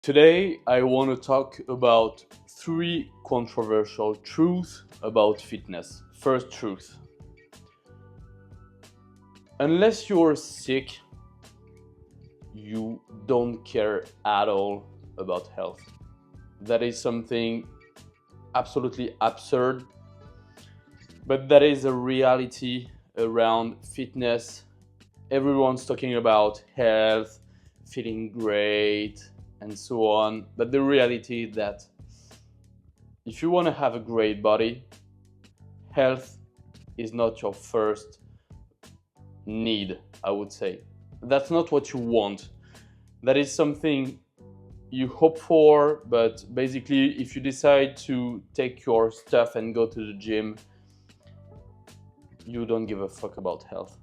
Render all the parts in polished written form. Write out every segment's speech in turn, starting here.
Today, I want to talk about three controversial truths about fitness. First truth: unless you're sick, you don't care at all about health. That is something absolutely absurd, but that is a reality around fitness. Everyone's talking about health, feeling great, and so on. But the reality is that if you want to have a great body, health is not your first need, I would say. That's not what you want. That is something you hope for, but basically, if you decide to take your stuff and go to the gym, you don't give a fuck about health,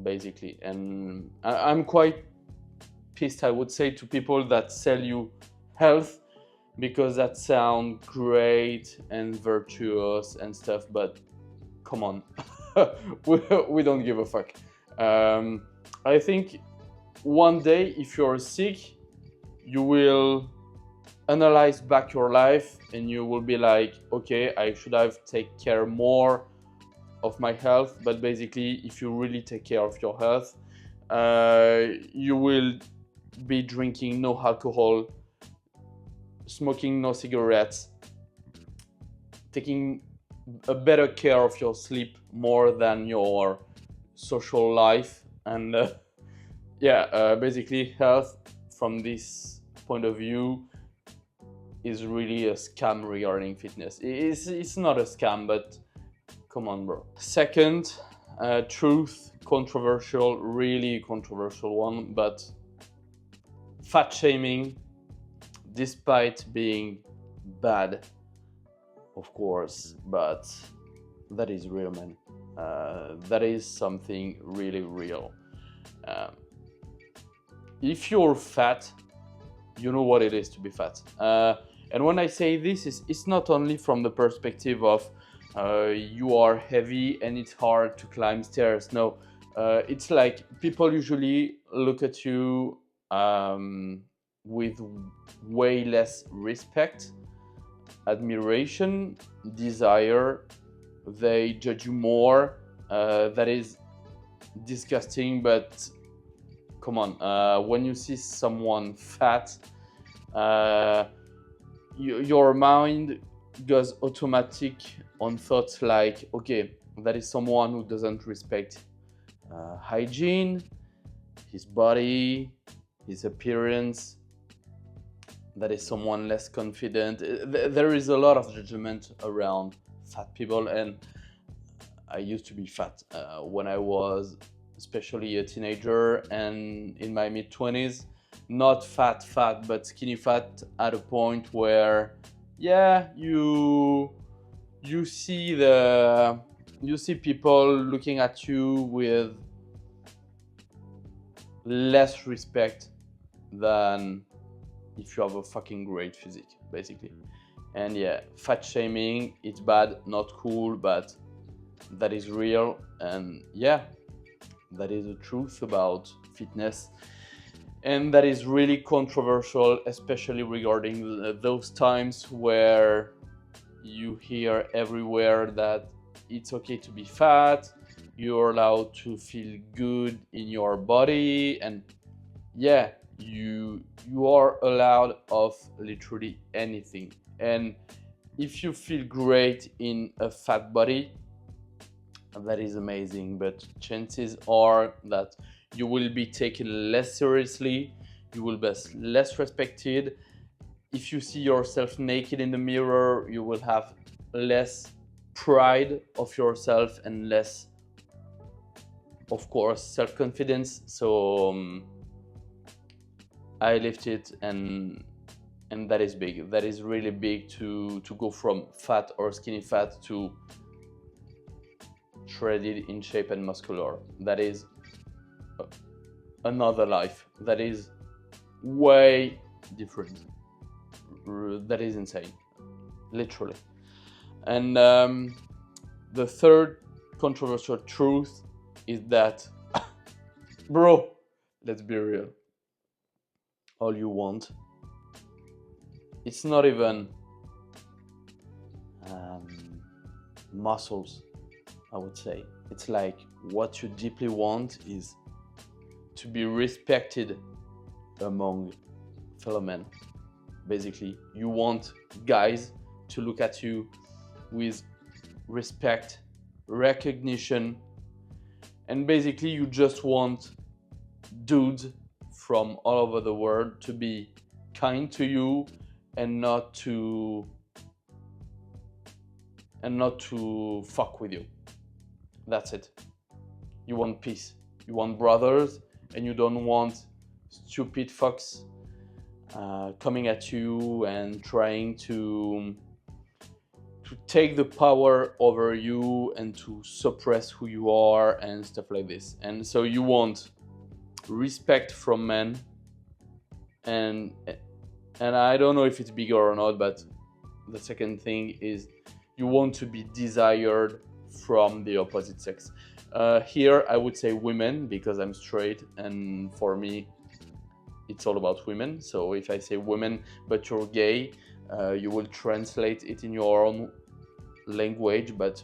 basically. And I'm quite pissed, I would say, to people that sell you health because that sounds great and virtuous and stuff, but come on. we don't give a fuck. I think one day, if you're sick, you will analyze back your life and you will be like, okay, I should have taken care more of my health. But basically, if you really take care of your health, you will be drinking no alcohol, smoking no cigarettes, taking a better care of your sleep more than your social life. And basically, health from this point of view is really a scam regarding fitness. It's not a scam, but come on, bro. Second truth, controversial, really controversial one, but fat shaming, despite being bad, of course, but that is real, man. That is something really real. If you're fat, you know what it is to be fat. And when I say this, it's not only from the perspective of you are heavy and it's hard to climb stairs. No, it's like people usually look at you with way less respect, admiration, desire. They judge you more. That is disgusting, but come on. When you see someone fat, your mind goes automatic on thoughts like, okay, that is someone who doesn't respect hygiene, his body, his appearance. That is someone less confident. There is a lot of judgment around fat people, and I used to be fat when I was especially a teenager and in my mid-20s. Not fat, but skinny fat at a point where, yeah, you see people looking at you with less respect than if you have a fucking great physique, basically. And yeah, fat shaming, it's bad, not cool, but that is real. And yeah, that is the truth about fitness. And that is really controversial, especially regarding those times where you hear everywhere that it's okay to be fat, you're allowed to feel good in your body, and yeah, you are allowed of literally anything. And if you feel great in a fat body, that is amazing, but chances are that you will be taken less seriously, you will be less respected. If you see yourself naked in the mirror, you will have less pride of yourself and less, of course, self-confidence. So I lift it, and that is big. That is really big to go from fat or skinny fat to shredded, in shape and muscular. That is another life. That is way different. That is insane, literally. And the third controversial truth is that, bro, let's be real. all you want. It's not even muscles, I would say. It's like what you deeply want is to be respected among fellow men. Basically, you want guys to look at you with respect, recognition, and basically you just want dudes from all over the world to be kind to you and not to fuck with you. That's it. You want peace. You want brothers, and you don't want stupid fucks coming at you and trying to take the power over you and to suppress who you are and stuff like this. And so you want respect from men, and I don't know if it's bigger or not, but the second thing is you want to be desired from the opposite sex. Here I would say women, because I'm straight, and for me it's all about women. So if I say women but you're gay, you will translate it in your own language, but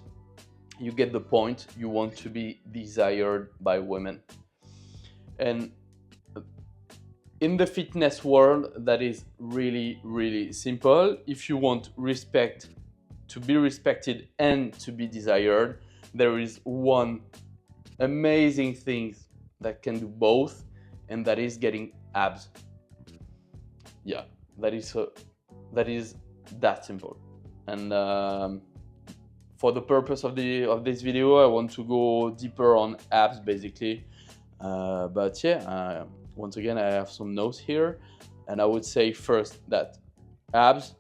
you get the point. You want to be desired by women. And in the fitness world, that is really, really simple. If you want respect, to be respected and to be desired, there is one amazing thing that can do both, and that is getting abs. Yeah, that is that simple. And for the purpose of this video, I want to go deeper on abs, basically. But yeah, once again, I have some notes here, and I would say first that abs,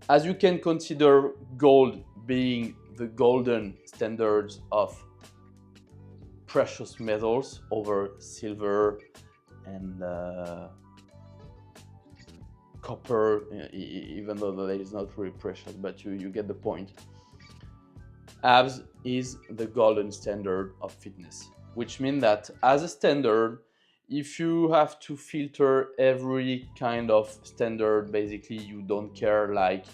as you can consider gold being the golden standards of precious metals over silver and copper, even though that is not really precious, but you get the point. Abs is the golden standard of fitness, which means that as a standard, if you have to filter every kind of standard, basically you don't care, like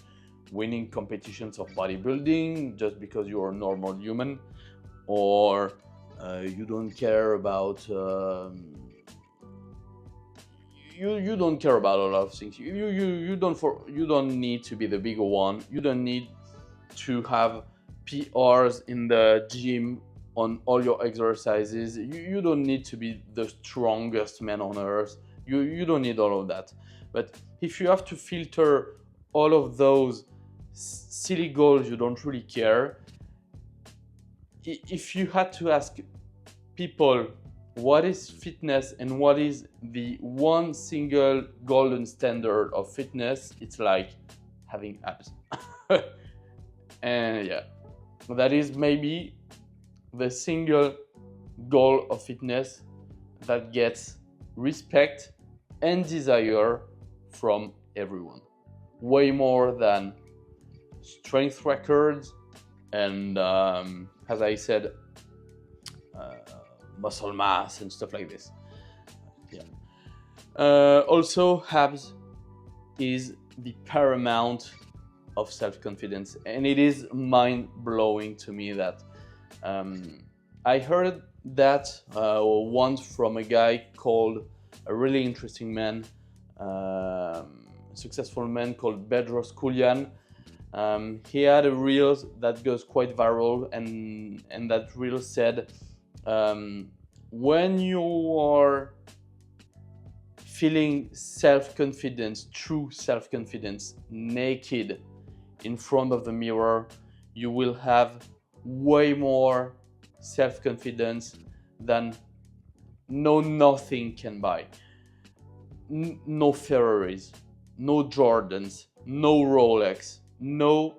winning competitions of bodybuilding just because you're a normal human, or you don't care about you don't care about a lot of things. You don't need to be the bigger one. You don't need to have PRs in the gym on all your exercises. You don't need to be the strongest man on earth. You don't need all of that. But if you have to filter all of those silly goals, you don't really care. If you had to ask people what is fitness and what is the one single golden standard of fitness, it's like having abs. And yeah, that is maybe the single goal of fitness that gets respect and desire from everyone, way more than strength records and as I said, muscle mass and stuff like this. Yeah. Also, abs is the paramount of self-confidence, and it is mind-blowing to me that I heard that once from a guy called, a really interesting man, successful man called Bedros Keuilian. He had a reel that goes quite viral, and that reel said, when you are feeling self-confidence, true self-confidence, naked in front of the mirror, you will have way more self-confidence than nothing can buy. No Ferraris, no Jordans, no Rolex, no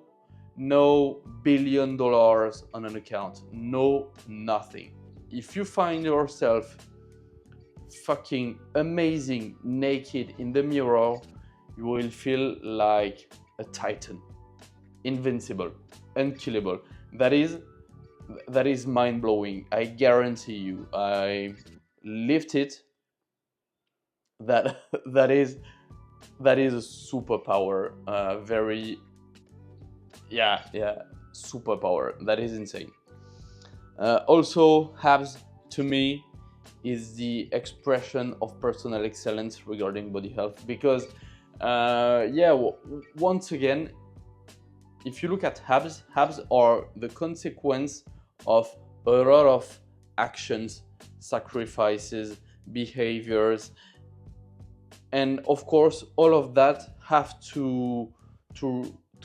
$1 billion on an account, no nothing. If you find yourself fucking amazing naked in the mirror, you will feel like a titan, invincible, unkillable. That is mind-blowing. I guarantee you. I lived it, that that is that is a superpower. Very, yeah, superpower. That is insane. Also, abs to me is the expression of personal excellence regarding body health, because once again, if you look at abs are the consequence of a lot of actions, sacrifices, behaviors, and of course all of that have to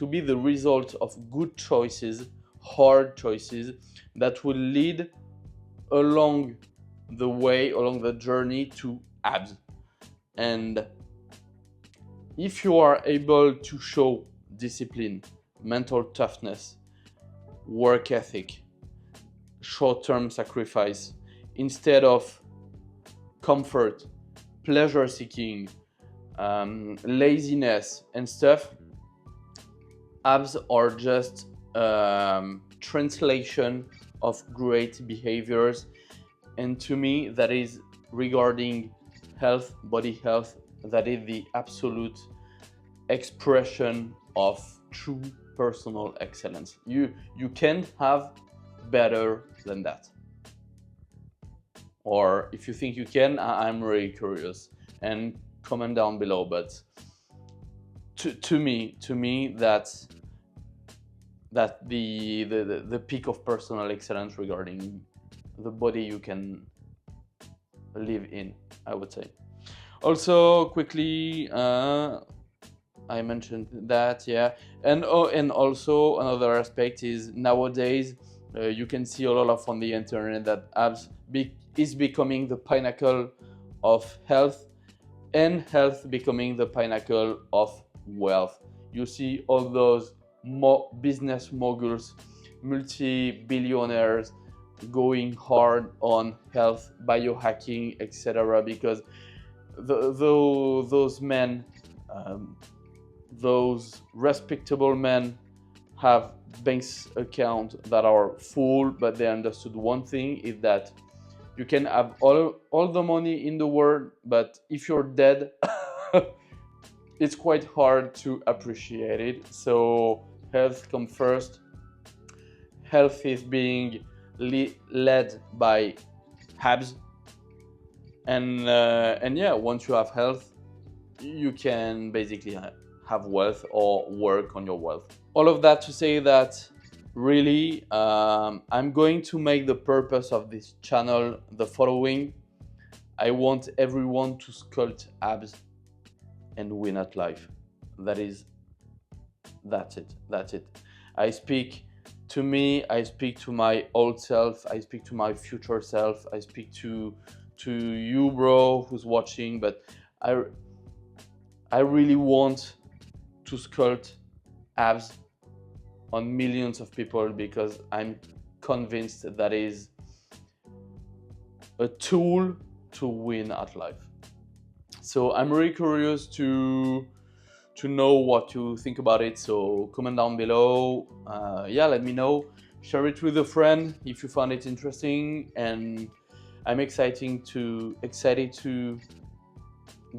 be the result of good choices, hard choices that will lead along the way, along the journey to abs. And if you are able to show discipline, mental toughness, work ethic, short-term sacrifice, instead of comfort, pleasure seeking, laziness and stuff, abs are just translation of great behaviors. And to me, that is regarding health, body health, that is the absolute expression of true personal excellence. You can't have better than that. Or if you think you can, I'm really curious, and comment down below. But to me, that's the peak of personal excellence regarding the body you can live in, I would say. Also, quickly, I mentioned that, yeah, and also another aspect is nowadays you can see a lot of on the internet that abs is becoming the pinnacle of health, and health becoming the pinnacle of wealth. You see all those business moguls, multi-billionaires going hard on health, biohacking, etc. because those men, those respectable men, have bank accounts that are full, but they understood one thing, is that you can have all the money in the world, but if you're dead, it's quite hard to appreciate it. So health comes first. Health is being led by abs, and yeah, once you have health, you can basically have wealth or work on your wealth. All of that to say that really, I'm going to make the purpose of this channel the following. I want everyone to sculpt abs and win at life. That's it. I speak to me, I speak to my old self, I speak to my future self, I speak to you, bro, who's watching. But I really want to sculpt abs on millions of people, because I'm convinced that is a tool to win at life. So I'm really curious to know what you think about it. So comment down below. Yeah, let me know. Share it with a friend if you found it interesting. And I'm excited to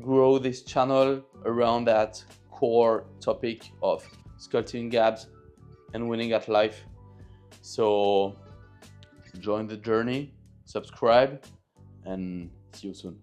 grow this channel around that core topic of sculpting abs and winning at life. So join the journey, subscribe, and see you soon.